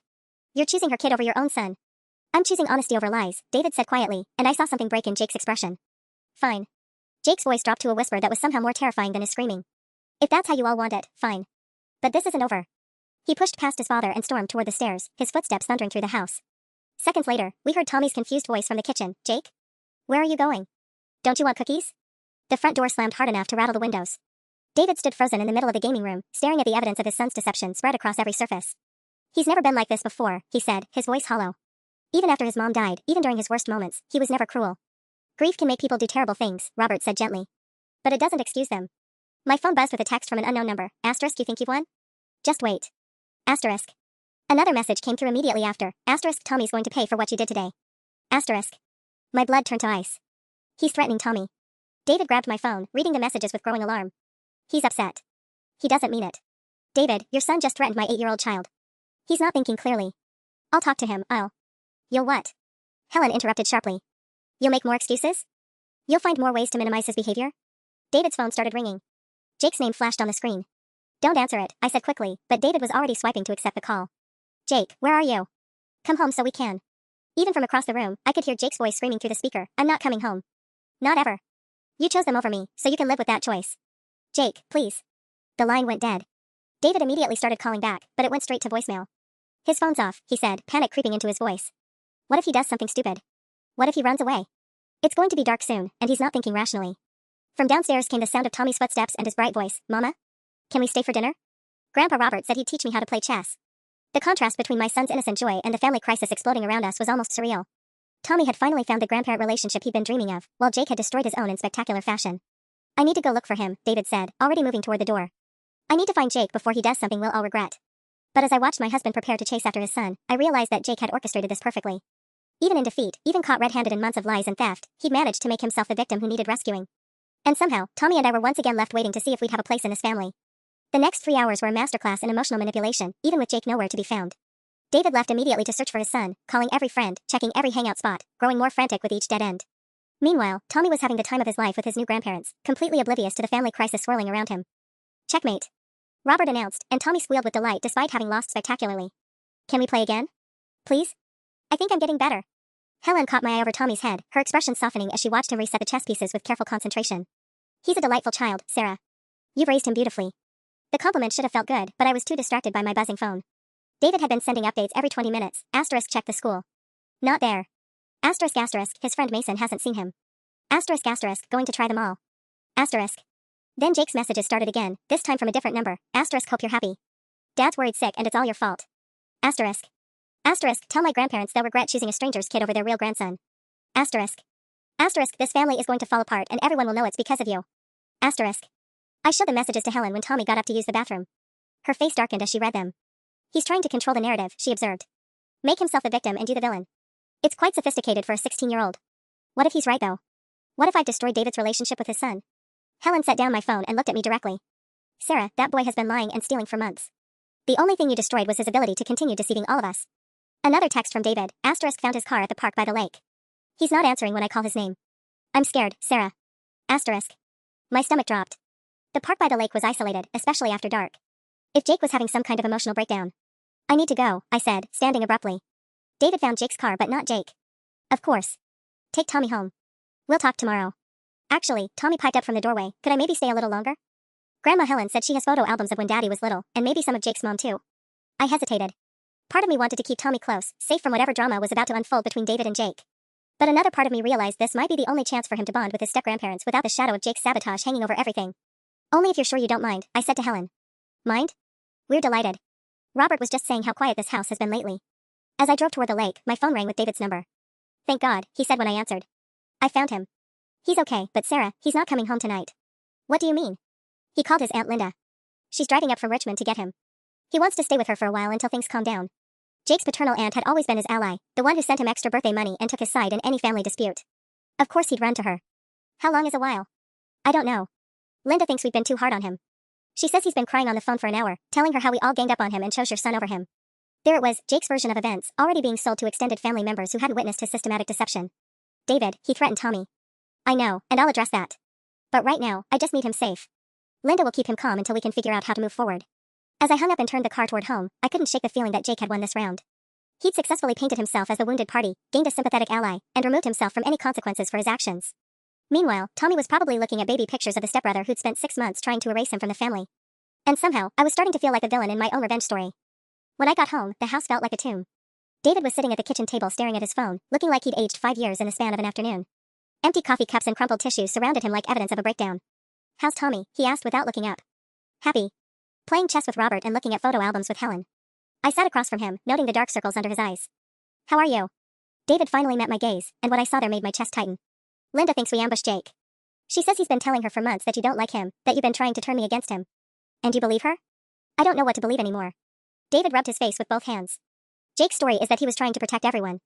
You're choosing her kid over your own son. I'm choosing honesty over lies, David said quietly, and I saw something break in Jake's expression. Fine. Jake's voice dropped to a whisper that was somehow more terrifying than his screaming. If that's how you all want it, fine. But this isn't over. He pushed past his father and stormed toward the stairs, his footsteps thundering through the house. Seconds later, we heard Tommy's confused voice from the kitchen. Jake? Where are you going? Don't you want cookies? The front door slammed hard enough to rattle the windows. David stood frozen in the middle of the gaming room, staring at the evidence of his son's deception spread across every surface. He's never been like this before, he said, his voice hollow. Even after his mom died, even during his worst moments, he was never cruel. Grief can make people do terrible things, Robert said gently. But it doesn't excuse them. My phone buzzed with a text from an unknown number. Asterisk, you think you've won? Just wait. Asterisk. Another message came through immediately after. Asterisk, Tommy's going to pay for what you did today. Asterisk. My blood turned to ice. He's threatening Tommy. David grabbed my phone, reading the messages with growing alarm. He's upset. He doesn't mean it. David, your son just threatened my 8-year-old child. He's not thinking clearly. I'll talk to him, You'll what? Helen interrupted sharply. You'll make more excuses? You'll find more ways to minimize his behavior? David's phone started ringing. Jake's name flashed on the screen. Don't answer it, I said quickly, but David was already swiping to accept the call. Jake, where are you? Come home so we can. Even from across the room, I could hear Jake's voice screaming through the speaker. I'm not coming home. Not ever. You chose them over me, so you can live with that choice. Jake, please. The line went dead. David immediately started calling back, but it went straight to voicemail. His phone's off, he said, panic creeping into his voice. What if he does something stupid? What if he runs away? It's going to be dark soon, and he's not thinking rationally. From downstairs came the sound of Tommy's footsteps and his bright voice. Mama? Can we stay for dinner? Grandpa Robert said he'd teach me how to play chess. The contrast between my son's innocent joy and the family crisis exploding around us was almost surreal. Tommy had finally found the grandparent relationship he'd been dreaming of, while Jake had destroyed his own in spectacular fashion. I need to go look for him, David said, already moving toward the door. I need to find Jake before he does something we'll all regret. But as I watched my husband prepare to chase after his son, I realized that Jake had orchestrated this perfectly. Even in defeat, even caught red-handed in months of lies and theft, he'd managed to make himself the victim who needed rescuing. And somehow, Tommy and I were once again left waiting to see if we'd have a place in this family. The next 3 hours were a masterclass in emotional manipulation, even with Jake nowhere to be found. David left immediately to search for his son, calling every friend, checking every hangout spot, growing more frantic with each dead end. Meanwhile, Tommy was having the time of his life with his new grandparents, completely oblivious to the family crisis swirling around him. Checkmate. Robert announced, and Tommy squealed with delight despite having lost spectacularly. Can we play again? Please? I think I'm getting better. Helen caught my eye over Tommy's head, her expression softening as she watched him reset the chess pieces with careful concentration. He's a delightful child, Sarah. You've raised him beautifully. The compliment should have felt good, but I was too distracted by my buzzing phone. David had been sending updates every 20 minutes. Asterisk, check the school. Not there. Asterisk, asterisk, his friend Mason hasn't seen him. Asterisk, asterisk, going to try them all. Asterisk. Then Jake's messages started again, this time from a different number. Asterisk, hope you're happy. Dad's worried sick and it's all your fault. Asterisk. Asterisk, tell my grandparents they'll regret choosing a stranger's kid over their real grandson. Asterisk. Asterisk, this family is going to fall apart and everyone will know it's because of you. Asterisk. I showed the messages to Helen when Tommy got up to use the bathroom. Her face darkened as she read them. He's trying to control the narrative, she observed. Make himself the victim and you the villain. It's quite sophisticated for a 16-year-old. What if he's right though? What if I've destroyed David's relationship with his son? Helen set down my phone and looked at me directly. Sarah, that boy has been lying and stealing for months. The only thing you destroyed was his ability to continue deceiving all of us. Another text from David, asterisk found his car at the park by the lake. He's not answering when I call his name. I'm scared, Sarah. Asterisk. My stomach dropped. The park by the lake was isolated, especially after dark. If Jake was having some kind of emotional breakdown. I need to go, I said, standing abruptly. David found Jake's car but not Jake. Of course. Take Tommy home. We'll talk tomorrow. Actually, Tommy piped up from the doorway, could I maybe stay a little longer? Grandma Helen said she has photo albums of when Daddy was little, and maybe some of Jake's mom too. I hesitated. Part of me wanted to keep Tommy close, safe from whatever drama was about to unfold between David and Jake. But another part of me realized this might be the only chance for him to bond with his step-grandparents without the shadow of Jake's sabotage hanging over everything. Only if you're sure you don't mind, I said to Helen. Mind? We're delighted. Robert was just saying how quiet this house has been lately. As I drove toward the lake, my phone rang with David's number. Thank God, he said when I answered. I found him. He's okay, but Sarah, he's not coming home tonight. What do you mean? He called his Aunt Linda. She's driving up from Richmond to get him. He wants to stay with her for a while until things calm down. Jake's paternal aunt had always been his ally, the one who sent him extra birthday money and took his side in any family dispute. Of course he'd run to her. How long is a while? I don't know. Linda thinks we've been too hard on him. She says he's been crying on the phone for an hour, telling her how we all ganged up on him and chose your son over him. There it was, Jake's version of events, already being sold to extended family members who hadn't witnessed his systematic deception. David, he threatened Tommy. I know, and I'll address that. But right now, I just need him safe. Linda will keep him calm until we can figure out how to move forward. As I hung up and turned the car toward home, I couldn't shake the feeling that Jake had won this round. He'd successfully painted himself as the wounded party, gained a sympathetic ally, and removed himself from any consequences for his actions. Meanwhile, Tommy was probably looking at baby pictures of the stepbrother who'd spent 6 months trying to erase him from the family. And somehow, I was starting to feel like a villain in my own revenge story. When I got home, the house felt like a tomb. David was sitting at the kitchen table staring at his phone, looking like he'd aged 5 years in the span of an afternoon. Empty coffee cups and crumpled tissues surrounded him like evidence of a breakdown. How's Tommy? He asked without looking up. Happy. Playing chess with Robert and looking at photo albums with Helen. I sat across from him, noting the dark circles under his eyes. How are you? David finally met my gaze, and what I saw there made my chest tighten. Linda thinks we ambushed Jake. She says he's been telling her for months that you don't like him, that you've been trying to turn me against him. And you believe her? I don't know what to believe anymore. David rubbed his face with both hands. Jake's story is that he was trying to protect everyone.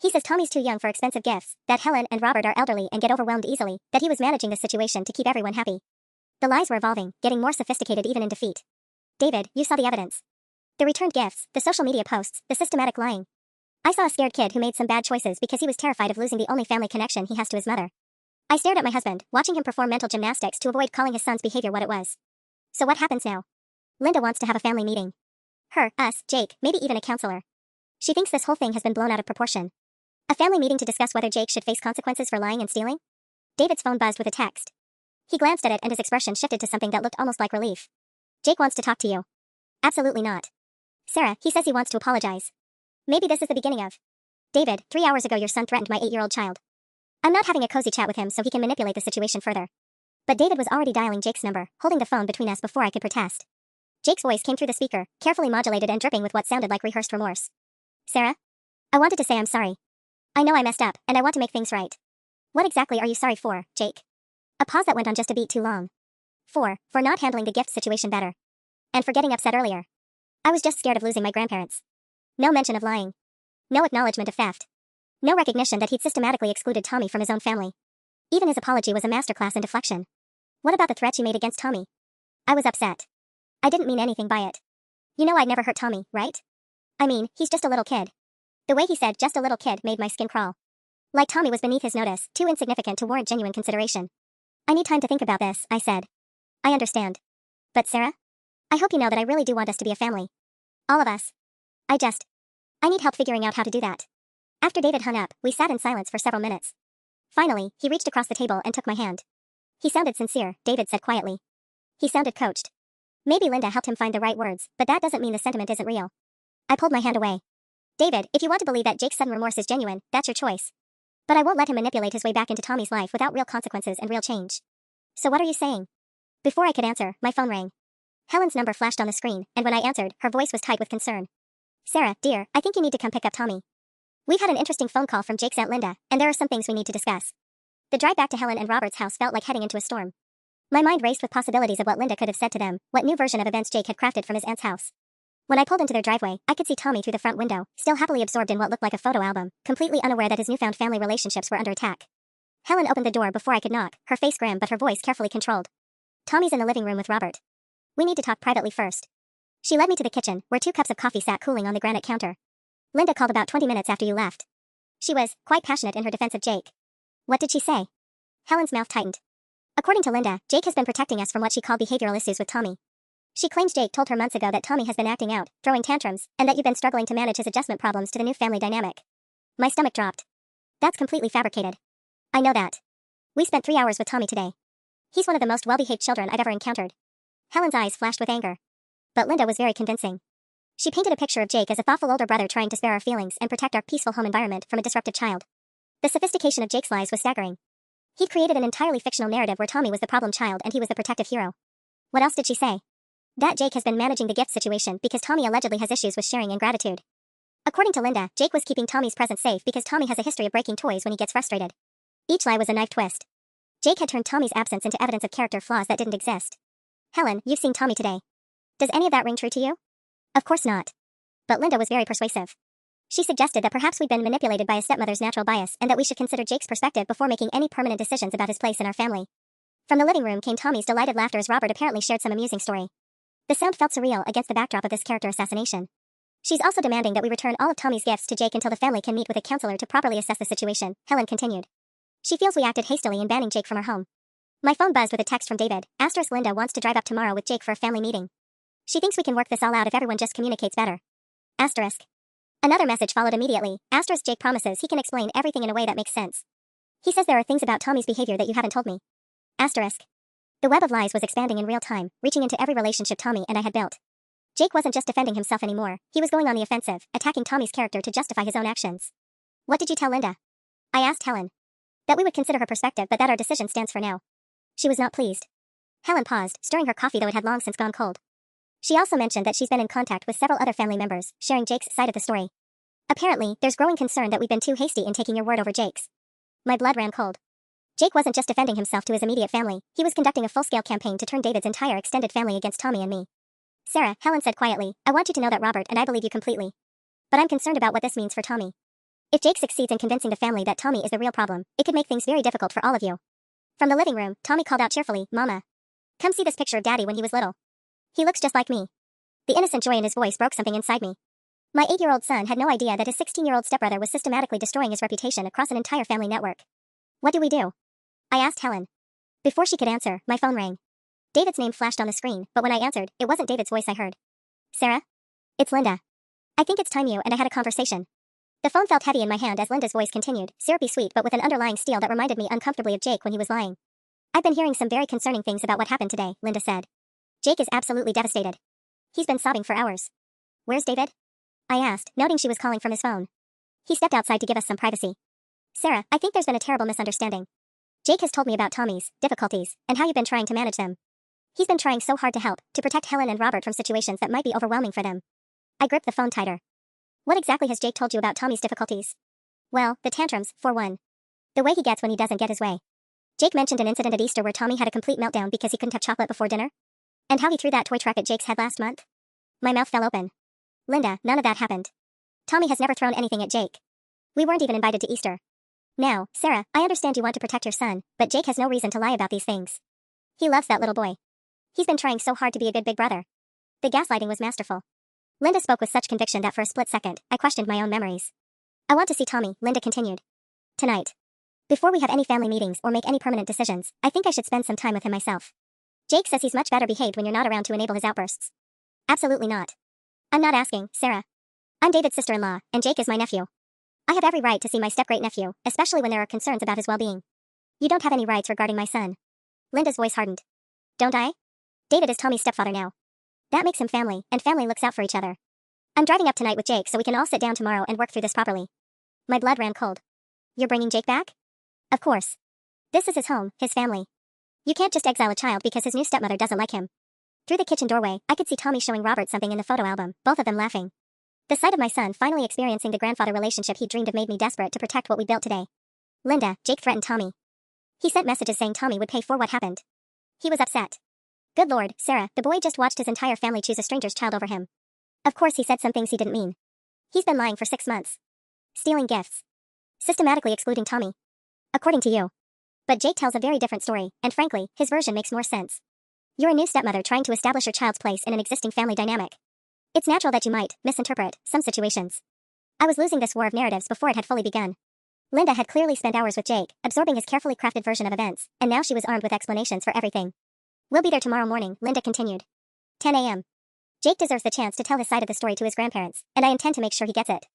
He says Tommy's too young for expensive gifts, that Helen and Robert are elderly and get overwhelmed easily, that he was managing the situation to keep everyone happy. The lies were evolving, getting more sophisticated even in defeat. David, you saw the evidence. The returned gifts, the social media posts, the systematic lying. I saw a scared kid who made some bad choices because he was terrified of losing the only family connection he has to his mother. I stared at my husband, watching him perform mental gymnastics to avoid calling his son's behavior what it was. So what happens now? Linda wants to have a family meeting. Her, us, Jake, maybe even a counselor. She thinks this whole thing has been blown out of proportion. A family meeting to discuss whether Jake should face consequences for lying and stealing? David's phone buzzed with a text. He glanced at it and his expression shifted to something that looked almost like relief. Jake wants to talk to you. Absolutely not. Sarah, he says he wants to apologize. Maybe this is the beginning of. David, 3 hours ago your son threatened my 8-year-old child. I'm not having a cozy chat with him so he can manipulate the situation further. But David was already dialing Jake's number, holding the phone between us before I could protest. Jake's voice came through the speaker, carefully modulated and dripping with what sounded like rehearsed remorse. Sarah? I wanted to say I'm sorry. I know I messed up, and I want to make things right. What exactly are you sorry for, Jake? A pause that went on just a beat too long. For not handling the gift situation better. And for getting upset earlier. I was just scared of losing my grandparents. No mention of lying. No acknowledgement of theft. No recognition that he'd systematically excluded Tommy from his own family. Even his apology was a masterclass in deflection. What about the threats you made against Tommy? I was upset. I didn't mean anything by it. You know I'd never hurt Tommy, right? I mean, he's just a little kid. The way he said just a little kid made my skin crawl. Like Tommy was beneath his notice, too insignificant to warrant genuine consideration. I need time to think about this, I said. I understand. But Sarah? I hope you know that I really do want us to be a family. All of us. I need help figuring out how to do that. After David hung up, we sat in silence for several minutes. Finally, he reached across the table and took my hand. He sounded sincere, David said quietly. He sounded coached. Maybe Linda helped him find the right words, but that doesn't mean the sentiment isn't real. I pulled my hand away. David, if you want to believe that Jake's sudden remorse is genuine, that's your choice. But I won't let him manipulate his way back into Tommy's life without real consequences and real change. So what are you saying? Before I could answer, my phone rang. Helen's number flashed on the screen, and when I answered, her voice was tight with concern. Sarah, dear, I think you need to come pick up Tommy. We've had an interesting phone call from Jake's Aunt Linda, and there are some things we need to discuss. The drive back to Helen and Robert's house felt like heading into a storm. My mind raced with possibilities of what Linda could have said to them, what new version of events Jake had crafted from his aunt's house. When I pulled into their driveway, I could see Tommy through the front window, still happily absorbed in what looked like a photo album, completely unaware that his newfound family relationships were under attack. Helen opened the door before I could knock, her face grim but her voice carefully controlled. Tommy's in the living room with Robert. We need to talk privately first. She led me to the kitchen, where 2 cups of coffee sat cooling on the granite counter. Linda called about 20 minutes after you left. She was quite passionate in her defense of Jake. What did she say? Helen's mouth tightened. According to Linda, Jake has been protecting us from what she called behavioral issues with Tommy. She claims Jake told her months ago that Tommy has been acting out, throwing tantrums, and that you've been struggling to manage his adjustment problems to the new family dynamic. My stomach dropped. That's completely fabricated. I know that. We spent 3 hours with Tommy today. He's one of the most well-behaved children I've ever encountered. Helen's eyes flashed with anger. But Linda was very convincing. She painted a picture of Jake as a thoughtful older brother trying to spare our feelings and protect our peaceful home environment from a disruptive child. The sophistication of Jake's lies was staggering. He'd created an entirely fictional narrative where Tommy was the problem child and he was the protective hero. What else did she say? That Jake has been managing the gift situation because Tommy allegedly has issues with sharing and gratitude. According to Linda, Jake was keeping Tommy's present safe because Tommy has a history of breaking toys when he gets frustrated. Each lie was a knife twist. Jake had turned Tommy's absence into evidence of character flaws that didn't exist. Helen, you've seen Tommy today. Does any of that ring true to you? Of course not. But Linda was very persuasive. She suggested that perhaps we'd been manipulated by a stepmother's natural bias and that we should consider Jake's perspective before making any permanent decisions about his place in our family. From the living room came Tommy's delighted laughter as Robert apparently shared some amusing story. The sound felt surreal against the backdrop of this character assassination. She's also demanding that we return all of Tommy's gifts to Jake until the family can meet with a counselor to properly assess the situation, Helen continued. She feels we acted hastily in banning Jake from our home. My phone buzzed with a text from David. Linda wants to drive up tomorrow with Jake for a family meeting. She thinks we can work this all out if everyone just communicates better. Another message followed immediately. Jake promises he can explain everything in a way that makes sense. He says there are things about Tommy's behavior that you haven't told me. The web of lies was expanding in real time, reaching into every relationship Tommy and I had built. Jake wasn't just defending himself anymore, he was going on the offensive, attacking Tommy's character to justify his own actions. What did you tell Linda? I asked Helen. That we would consider her perspective but that our decision stands for now. She was not pleased. Helen paused, stirring her coffee though it had long since gone cold. She also mentioned that she's been in contact with several other family members, sharing Jake's side of the story. Apparently, there's growing concern that we've been too hasty in taking your word over Jake's. My blood ran cold. Jake wasn't just defending himself to his immediate family, he was conducting a full-scale campaign to turn David's entire extended family against Tommy and me. Sarah, Helen said quietly, I want you to know that Robert and I believe you completely. But I'm concerned about what this means for Tommy. If Jake succeeds in convincing the family that Tommy is the real problem, it could make things very difficult for all of you. From the living room, Tommy called out cheerfully, Mama. Come see this picture of Daddy when he was little. He looks just like me. The innocent joy in his voice broke something inside me. My 8-year-old son had no idea that his 16-year-old stepbrother was systematically destroying his reputation across an entire family network. What do we do? I asked Helen. Before she could answer, my phone rang. David's name flashed on the screen, but when I answered, it wasn't David's voice I heard. Sarah? It's Linda. I think it's time you and I had a conversation. The phone felt heavy in my hand as Linda's voice continued, syrupy sweet but with an underlying steel that reminded me uncomfortably of Jake when he was lying. I've been hearing some very concerning things about what happened today, Linda said. Jake is absolutely devastated. He's been sobbing for hours. Where's David? I asked, noting she was calling from his phone. He stepped outside to give us some privacy. Sarah, I think there's been a terrible misunderstanding. Jake has told me about Tommy's difficulties and how you've been trying to manage them. He's been trying so hard to help, to protect Helen and Robert from situations that might be overwhelming for them. I gripped the phone tighter. What exactly has Jake told you about Tommy's difficulties? Well, the tantrums, for one. The way he gets when he doesn't get his way. Jake mentioned an incident at Easter where Tommy had a complete meltdown because he couldn't have chocolate before dinner. And how he threw that toy truck at Jake's head last month. My mouth fell open. Linda, none of that happened. Tommy has never thrown anything at Jake. We weren't even invited to Easter. Now, Sarah, I understand you want to protect your son, but Jake has no reason to lie about these things. He loves that little boy. He's been trying so hard to be a good big brother. The gaslighting was masterful. Linda spoke with such conviction that for a split second, I questioned my own memories. I want to see Tommy, Linda continued. Tonight. Before we have any family meetings or make any permanent decisions, I think I should spend some time with him myself. Jake says he's much better behaved when you're not around to enable his outbursts. Absolutely not. I'm not asking, Sarah. I'm David's sister-in-law, and Jake is my nephew. I have every right to see my step-great-nephew, especially when there are concerns about his well-being. You don't have any rights regarding my son. Linda's voice hardened. Don't I? David is Tommy's stepfather now. That makes him family, and family looks out for each other. I'm driving up tonight with Jake so we can all sit down tomorrow and work through this properly. My blood ran cold. You're bringing Jake back? Of course. This is his home, his family. You can't just exile a child because his new stepmother doesn't like him. Through the kitchen doorway, I could see Tommy showing Robert something in the photo album, both of them laughing. The sight of my son finally experiencing the grandfather relationship he dreamed of made me desperate to protect what we built today. Linda, Jake threatened Tommy. He sent messages saying Tommy would pay for what happened. He was upset. Good Lord, Sarah, the boy just watched his entire family choose a stranger's child over him. Of course he said some things he didn't mean. He's been lying for 6 months. Stealing gifts. Systematically excluding Tommy. According to you. But Jake tells a very different story, and frankly, his version makes more sense. You're a new stepmother trying to establish your child's place in an existing family dynamic. It's natural that you might misinterpret some situations. I was losing this war of narratives before it had fully begun. Linda had clearly spent hours with Jake, absorbing his carefully crafted version of events, and now she was armed with explanations for everything. We'll be there tomorrow morning, Linda continued. 10 a.m. Jake deserves the chance to tell his side of the story to his grandparents, and I intend to make sure he gets it.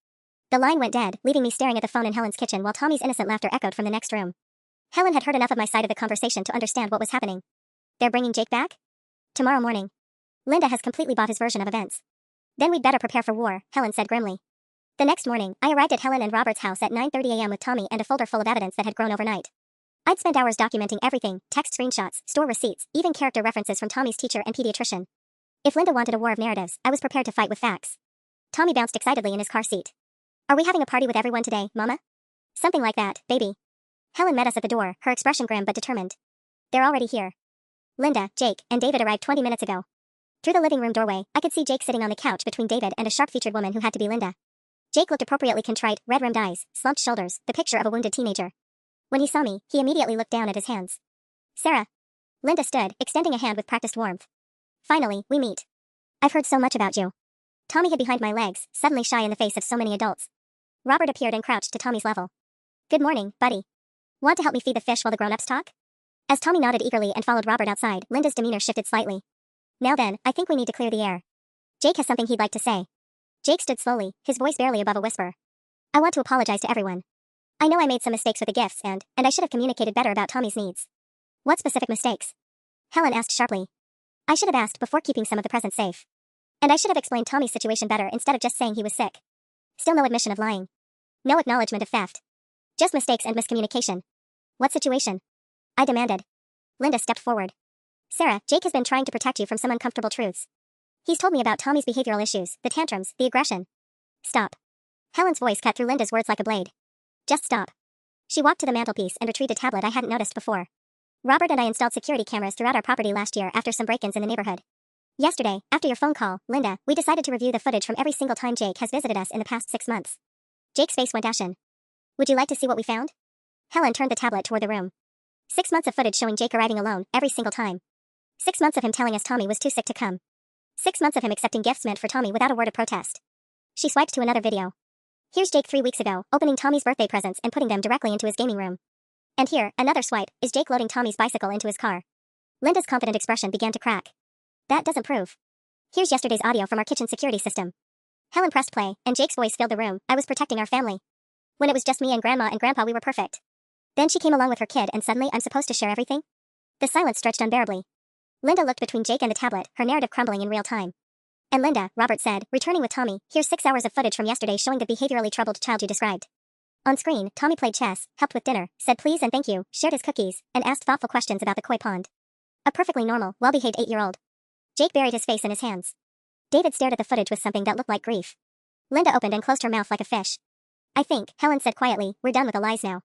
The line went dead, leaving me staring at the phone in Helen's kitchen while Tommy's innocent laughter echoed from the next room. Helen had heard enough of my side of the conversation to understand what was happening. They're bringing Jake back? Tomorrow morning. Linda has completely bought his version of events. Then we'd better prepare for war, Helen said grimly. The next morning, I arrived at Helen and Robert's house at 9:30 a.m. with Tommy and a folder full of evidence that had grown overnight. I'd spent hours documenting everything, text screenshots, store receipts, even character references from Tommy's teacher and pediatrician. If Linda wanted a war of narratives, I was prepared to fight with facts. Tommy bounced excitedly in his car seat. Are we having a party with everyone today, Mama? Something like that, baby. Helen met us at the door, her expression grim but determined. They're already here. Linda, Jake, and David arrived 20 minutes ago. Through the living room doorway, I could see Jake sitting on the couch between David and a sharp-featured woman who had to be Linda. Jake looked appropriately contrite, red-rimmed eyes, slumped shoulders, the picture of a wounded teenager. When he saw me, he immediately looked down at his hands. Sarah. Linda stood, extending a hand with practiced warmth. Finally, we meet. I've heard so much about you. Tommy hid behind my legs, suddenly shy in the face of so many adults. Robert appeared and crouched to Tommy's level. Good morning, buddy. Want to help me feed the fish while the grown-ups talk? As Tommy nodded eagerly and followed Robert outside, Linda's demeanor shifted slightly. Now then, I think we need to clear the air. Jake has something he'd like to say. Jake stood slowly, his voice barely above a whisper. I want to apologize to everyone. I know I made some mistakes with the gifts and I should have communicated better about Tommy's needs. What specific mistakes? Helen asked sharply. I should have asked before keeping some of the presents safe. And I should have explained Tommy's situation better instead of just saying he was sick. Still no admission of lying. No acknowledgement of theft. Just mistakes and miscommunication. What situation? I demanded. Linda stepped forward. Sarah, Jake has been trying to protect you from some uncomfortable truths. He's told me about Tommy's behavioral issues, the tantrums, the aggression. Stop. Helen's voice cut through Linda's words like a blade. Just stop. She walked to the mantelpiece and retrieved a tablet I hadn't noticed before. Robert and I installed security cameras throughout our property last year after some break-ins in the neighborhood. Yesterday, after your phone call, Linda, we decided to review the footage from every single time Jake has visited us in the past 6 months. Jake's face went ashen. Would you like to see what we found? Helen turned the tablet toward the room. 6 months of footage showing Jake arriving alone every single time. 6 months of him telling us Tommy was too sick to come. 6 months of him accepting gifts meant for Tommy without a word of protest. She swiped to another video. Here's Jake 3 weeks ago, opening Tommy's birthday presents and putting them directly into his gaming room. And here, another swipe, is Jake loading Tommy's bicycle into his car. Linda's confident expression began to crack. That doesn't prove. Here's yesterday's audio from our kitchen security system. Helen pressed play, and Jake's voice filled the room. I was protecting our family. When it was just me and Grandma and Grandpa, we were perfect. Then she came along with her kid and suddenly I'm supposed to share everything? The silence stretched unbearably. Linda looked between Jake and the tablet, her narrative crumbling in real time. And Linda, Robert said, returning with Tommy, here's 6 hours of footage from yesterday showing the behaviorally troubled child you described. On screen, Tommy played chess, helped with dinner, said please and thank you, shared his cookies, and asked thoughtful questions about the koi pond. A perfectly normal, well-behaved 8-year-old. Jake buried his face in his hands. David stared at the footage with something that looked like grief. Linda opened and closed her mouth like a fish. I think, Helen said quietly, we're done with the lies now.